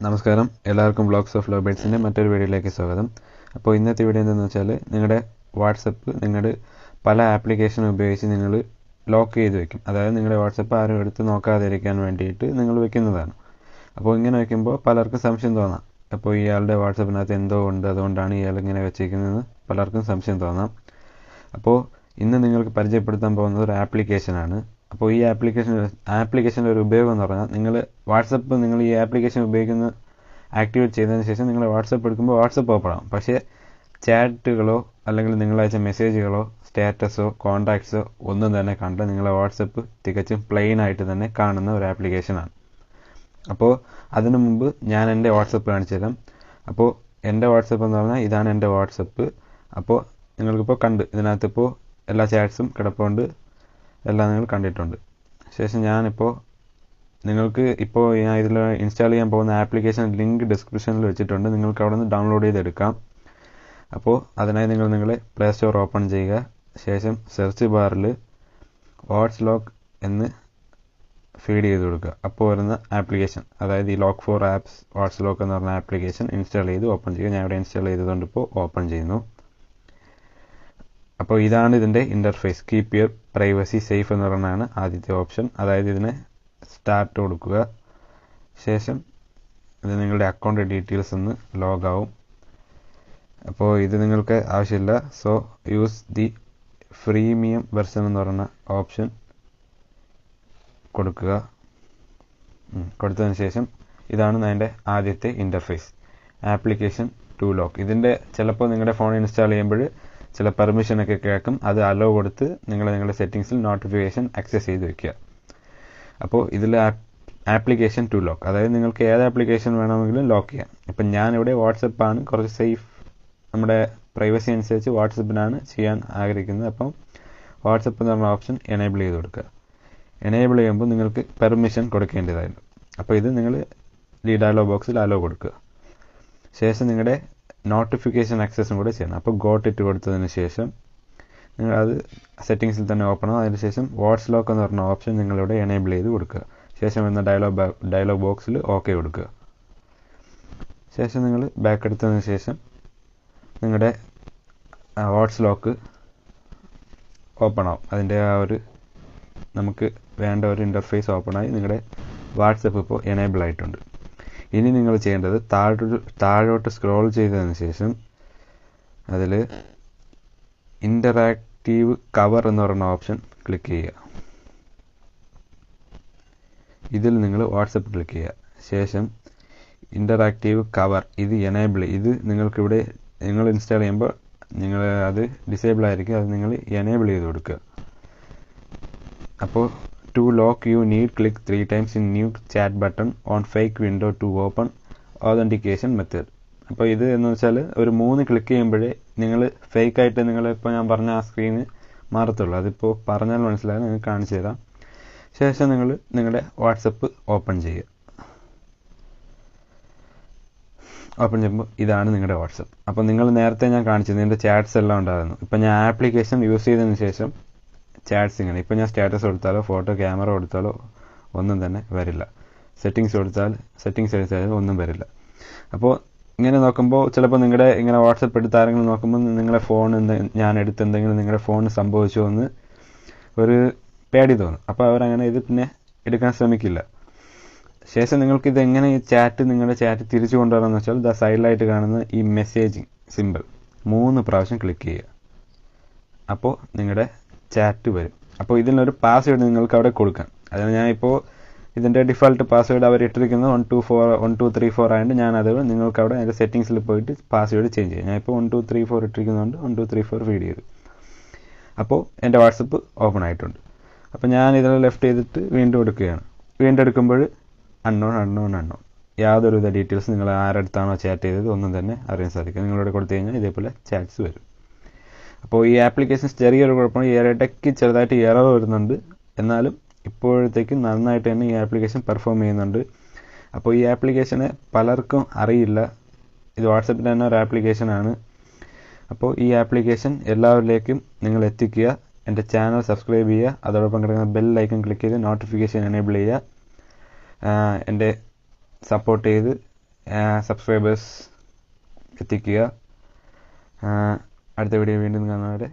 നമസ്കാരം, എല്ലാവർക്കും blogs of love ബേഡ്സിൻ്റെ മറ്റൊരു വീഡിയോയിലേക്ക് സ്വാഗതം. അപ്പോൾ ഇന്നത്തെ വീഡിയോ എന്താണെന്ന് വെച്ചാൽ, നിങ്ങളുടെ വാട്സപ്പ് നിങ്ങളുടെ പല ആപ്ലിക്കേഷൻ ഉപയോഗിച്ച് നിങ്ങൾ ലോക്ക് ചെയ്ത് വെക്കും. അതായത് നിങ്ങളുടെ വാട്സപ്പ് ആരും എടുത്ത് നോക്കാതിരിക്കാൻ വേണ്ടിയിട്ട് നിങ്ങൾ വെക്കുന്നതാണ്. അപ്പോൾ ഇങ്ങനെ വയ്ക്കുമ്പോൾ പലർക്കും സംശയം തോന്നാം, അപ്പോൾ ഇയാളുടെ വാട്സപ്പിനകത്ത് എന്തോ ഉണ്ട്, അതുകൊണ്ടാണ് ഇയാൾ ഇങ്ങനെ വെച്ചിരിക്കുന്നതെന്ന് പലർക്കും സംശയം തോന്നാം. അപ്പോൾ ഇന്ന് നിങ്ങൾക്ക് പരിചയപ്പെടുത്താൻ പോകുന്നത് ഒരു ആപ്ലിക്കേഷനാണ്. അപ്പോൾ ഈ ആപ്ലിക്കേഷൻ്റെ ഒരു ഉപയോഗം എന്ന് പറഞ്ഞാൽ, നിങ്ങൾ ഈ ആപ്ലിക്കേഷൻ ആക്ടിവേറ്റ് ചെയ്തതിന് ശേഷം നിങ്ങൾ വാട്സപ്പ് എടുക്കുമ്പോൾ വാട്സപ്പ് ഓപ്പൺ ആകും. പക്ഷേ ചാറ്റുകളോ അല്ലെങ്കിൽ നിങ്ങളയച്ച മെസ്സേജുകളോ സ്റ്റാറ്റസോ കോൺടാക്ട്സോ ഒന്നും തന്നെ കണ്ട് നിങ്ങളെ വാട്സപ്പ് തികച്ചും പ്ലെയിൻ ആയിട്ട് തന്നെ കാണുന്ന ഒരു ആപ്ലിക്കേഷനാണ്. അപ്പോൾ അതിനു മുമ്പ് ഞാൻ എൻ്റെ വാട്സപ്പ് കാണിച്ചു തരാം. അപ്പോൾ എൻ്റെ വാട്സപ്പ് എന്ന് പറഞ്ഞാൽ ഇതാണ് എൻ്റെ വാട്സപ്പ്. അപ്പോൾ നിങ്ങൾക്കിപ്പോൾ ഇതിനകത്തിപ്പോൾ എല്ലാ ചാറ്റ്സും കിടപ്പുണ്ട്, എല്ലാം നിങ്ങൾ കണ്ടിട്ടുണ്ട്. ശേഷം ഞാനിപ്പോൾ നിങ്ങൾക്ക് ഞാൻ ഇതിൽ ഇൻസ്റ്റാൾ ചെയ്യാൻ പോകുന്ന ആപ്ലിക്കേഷൻ ലിങ്ക് ഡിസ്ക്രിപ്ഷനിൽ വെച്ചിട്ടുണ്ട്. നിങ്ങൾക്ക് അവിടെ നിന്ന് ഡൗൺലോഡ് ചെയ്തെടുക്കാം. അപ്പോൾ അതിനായി നിങ്ങളുടെ പ്ലേ സ്റ്റോർ ഓപ്പൺ ചെയ്യുക. ശേഷം സെർച്ച് ബാറിൽ വാട്സ് ലോക്ക് എന്ന് ഫീഡ് ചെയ്ത് കൊടുക്കുക. അപ്പോൾ വരുന്ന ആപ്ലിക്കേഷൻ, അതായത് ഈ ലോക്ക് ഫോർ ആപ്സ് വാട്സ് ലോക്ക് എന്ന് പറഞ്ഞ ആപ്ലിക്കേഷൻ ഇൻസ്റ്റാൾ ചെയ്ത് ഓപ്പൺ ചെയ്യുക. ഞാൻ ഇവിടെ ഇൻസ്റ്റാൾ ചെയ്തതുകൊണ്ട് ഇപ്പോൾ ഓപ്പൺ ചെയ്യുന്നു. അപ്പോൾ ഇതാണ് ഇതിൻ്റെ interface. Keep your privacy safe എന്ന് പറയുന്നതാണ് ആദ്യത്തെ ഓപ്ഷൻ. അതായത് ഇതിനെ സ്റ്റാർട്ട് കൊടുക്കുക. ശേഷം ഇത് നിങ്ങളുടെ അക്കൗണ്ട് ഡീറ്റെയിൽസ് ഒന്ന് ലോഗ് ആവും. അപ്പോൾ ഇത് നിങ്ങൾക്ക് ആവശ്യമില്ല. So use the freemium version എന്ന് പറയുന്ന ഓപ്ഷൻ കൊടുക്കുക. കൊടുത്തതിന് ശേഷം ഇതാണ് അതിൻ്റെ ആദ്യത്തെ ഇൻ്റർഫേസ്, ആപ്ലിക്കേഷൻ ടു ലോക്ക്. ഇതിൻ്റെ ചിലപ്പോൾ നിങ്ങളുടെ ഫോൺ ഇൻസ്റ്റാൾ ചെയ്യുമ്പോൾ ചില പെർമിഷനൊക്കെ കേൾക്കും. അത് അലോ കൊടുത്ത് നിങ്ങളുടെ സെറ്റിങ്സിൽ നോട്ടിഫിക്കേഷൻ ആക്സസ് ചെയ്ത് വെക്കുക. അപ്പോൾ ഇതിൽ ആപ്ലിക്കേഷൻ ടു ലോക്ക്, അതായത് നിങ്ങൾക്ക് ഏത് ആപ്ലിക്കേഷൻ വേണമെങ്കിലും ലോക്ക് ചെയ്യാം. ഇപ്പം ഞാനിവിടെ വാട്സപ്പാണ് കുറച്ച് സേഫ്, നമ്മുടെ പ്രൈവസി അനുസരിച്ച് വാട്സപ്പിനാണ് ചെയ്യാൻ ആഗ്രഹിക്കുന്നത്. അപ്പം വാട്സപ്പ് എന്ന് പറഞ്ഞ ഓപ്ഷൻ എനേബിൾ ചെയ്ത് കൊടുക്കുക. എനേബിൾ ചെയ്യുമ്പോൾ നിങ്ങൾക്ക് പെർമിഷൻ കൊടുക്കേണ്ടതായിരുന്നു. അപ്പോൾ ഇത് നിങ്ങൾ ഈ ഡയലോഗ് ബോക്സിൽ അലോ കൊടുക്കുക. ശേഷം നിങ്ങളുടെ നോട്ടിഫിക്കേഷൻ ആക്സസും കൂടെ ചെയ്യണം. അപ്പോൾ ഗോട്ട് ഇട്ട് കൊടുത്തതിന് ശേഷം നിങ്ങൾ അത് സെറ്റിങ്സിൽ തന്നെ ഓപ്പൺ ആവും. അതിനുശേഷം വാട്സ് ലോക്ക് എന്ന് പറഞ്ഞ ഓപ്ഷൻ നിങ്ങളിവിടെ എനേബിൾ ചെയ്ത് കൊടുക്കുക. ശേഷം എന്ന ഡയലോഗ് ബോക്സിൽ ഓക്കെ കൊടുക്കുക. ശേഷം നിങ്ങൾ ബാക്ക് എടുത്തതിന് ശേഷം നിങ്ങളുടെ വാട്സ് ലോക്ക് ഓപ്പൺ ആവും. അതിൻ്റെ നമുക്ക് വേണ്ട ഒരു ഇൻ്റർഫേസ് ഓപ്പണായി നിങ്ങളുടെ വാട്സപ്പ് ഇപ്പോൾ എനേബിൾ ആയിട്ടുണ്ട്. ഇനി നിങ്ങൾ ചെയ്യേണ്ടത് താഴോട്ട് സ്ക്രോൾ ചെയ്തതിന് ശേഷം അതിൽ ഇൻ്ററാക്റ്റീവ് കവർ എന്ന് പറയുന്ന ഓപ്ഷൻ ക്ലിക്ക് ചെയ്യുക. ഇതിൽ നിങ്ങൾ വാട്സപ്പ് ക്ലിക്ക് ചെയ്യുക. ശേഷം ഇൻ്ററാക്റ്റീവ് കവർ ഇത് ഇത് നിങ്ങൾക്കിവിടെ നിങ്ങൾ ഇൻസ്റ്റാൾ ചെയ്യുമ്പോൾ നിങ്ങൾ അത് ഡിസേബിൾ ആയിരിക്കും. അത് നിങ്ങൾ എനേബിൾ ചെയ്ത് കൊടുക്കുക. അപ്പോൾ to lock you need click 3 times in new chat button on fake window to open authentication method. അപ്പോൾ ഇത് എന്ന് വെച്ചാൽ ഒരു 3 ക്ലിക്ക് ചെയ്യുമ്പോഴേ നിങ്ങൾ ഫേക്കായിട്ട് ഇപ്പോൾ ഞാൻ പറഞ്ഞ ആ സ്ക്രീന് മാറത്തുള്ളൂ. അതിപ്പോൾ പറഞ്ഞാൽ മനസ്സിലായി, നിങ്ങൾക്ക് കാണിച്ചു തരാം. ശേഷം നിങ്ങൾ നിങ്ങളുടെ വാട്സപ്പ് ഓപ്പൺ ചെയ്യുക. ഓപ്പൺ ചെയ്യുമ്പോൾ ഇതാണ് നിങ്ങളുടെ വാട്സപ്പ്. അപ്പോൾ നിങ്ങൾ നേരത്തെ ഞാൻ കാണിച്ചത് ഇതിൻ്റെ ചാറ്റ്സ് എല്ലാം ഉണ്ടായിരുന്നു. ഇപ്പം ഞാൻ ആപ്ലിക്കേഷൻ യൂസ് ചെയ്തതിന് ശേഷം ചാറ്റ്സ് ഇങ്ങനെ, ഇപ്പോൾ ഞാൻ സ്റ്റാറ്റസ് കൊടുത്താലോ ഫോട്ടോ ക്യാമറ കൊടുത്താലോ ഒന്നും തന്നെ വരില്ല. സെറ്റിങ്സ് എടുത്താലും ഒന്നും വരില്ല. അപ്പോൾ ഇങ്ങനെ നോക്കുമ്പോൾ ചിലപ്പോൾ നിങ്ങളുടെ ഇങ്ങനെ വാട്സപ്പ് എടുത്ത് ആരെങ്കിലും നോക്കുമ്പോൾ നിങ്ങളുടെ ഫോൺ ഞാൻ എടുത്ത് എന്തെങ്കിലും നിങ്ങളുടെ ഫോൺ സംഭവിച്ചോ എന്ന് ഒരു പേടി തോന്നും. അപ്പോൾ അവരങ്ങനെ ഇത് പിന്നെ എടുക്കാൻ ശ്രമിക്കില്ല. ശേഷം നിങ്ങൾക്കിത് എങ്ങനെ നിങ്ങളുടെ ചാറ്റ് തിരിച്ചു കൊണ്ടുവരാമെന്ന് വെച്ചാൽ സൈഡിലായിട്ട് കാണുന്ന ഈ മെസ്സേജിങ് സിമ്പിൾ 3 പ്രാവശ്യം ക്ലിക്ക് ചെയ്യുക. അപ്പോൾ നിങ്ങളുടെ ചാറ്റ് വരും. അപ്പോൾ ഇതിനൊരു പാസ്വേഡ് നിങ്ങൾക്ക് അവിടെ കൊടുക്കാം. അതിന് ഞാനിപ്പോൾ ഇതിൻ്റെ ഡിഫോൾട്ട് പാസ്വേഡ് അവർ ഇട്ടിരിക്കുന്നത് 1234 ആയതുകൊണ്ട് ഞാനത് നിങ്ങൾക്ക് അവിടെ അതിൻ്റെ സെറ്റിങ്സിൽ പോയിട്ട് പാസ്വേഡ് ചേഞ്ച് ചെയ്യും. ഞാനിപ്പോൾ 1234 ഇട്ടിരിക്കുന്നതുകൊണ്ട് 1234 ഫീഡ് ചെയ്തു. അപ്പോൾ എൻ്റെ വാട്സപ്പ് ഓപ്പൺ ആയിട്ടുണ്ട്. അപ്പോൾ ഞാൻ ഇതിൽ ലെഫ്റ്റ് ചെയ്തിട്ട് വീണ്ടും എടുക്കുകയാണ്. വീണ്ടും എടുക്കുമ്പോൾ അൺനോൺ യാതൊരുവിധ ഡീറ്റെയിൽസ് നിങ്ങൾ ആരടുത്താണോ ചാറ്റ് ചെയ്തത് ഒന്നും തന്നെ അറിയാൻ സാധിക്കും. നിങ്ങളിവിടെ കൊടുത്തു കഴിഞ്ഞാൽ ഇതേപോലെ ചാറ്റ്സ് വരും. അപ്പോൾ ഈ ആപ്ലിക്കേഷൻ ചെറിയൊരു കുഴപ്പമാണ്, ഇടയ്ക്ക് ചെറുതായിട്ട് എറർ വരുന്നുണ്ട്. എന്നാലും ഇപ്പോഴത്തേക്ക് നന്നായിട്ട് തന്നെ ഈ ആപ്ലിക്കേഷൻ പെർഫോം ചെയ്യുന്നുണ്ട്. അപ്പോൾ ഈ ആപ്ലിക്കേഷനെ പലർക്കും അറിയില്ല. ഇത് വാട്സപ്പിൻ്റെ തന്നെ ഒരു ആപ്ലിക്കേഷനാണ്. അപ്പോൾ ഈ ആപ്ലിക്കേഷൻ എല്ലാവരിലേക്കും നിങ്ങൾ എത്തിക്കുക. എൻ്റെ ചാനൽ സബ്സ്ക്രൈബ് ചെയ്യുക. അതോടൊപ്പം കിടക്കുന്ന ബെൽ ഐക്കൺ ക്ലിക്ക് ചെയ്ത് നോട്ടിഫിക്കേഷൻ എനേബിൾ ചെയ്യുക. എൻ്റെ സപ്പോർട്ട് ചെയ്ത് സബ്സ്ക്രൈബേഴ്സ് എത്തിക്കുക. അടുത്ത വീഡിയോ വീണ്ടും കാണുന്നവരെ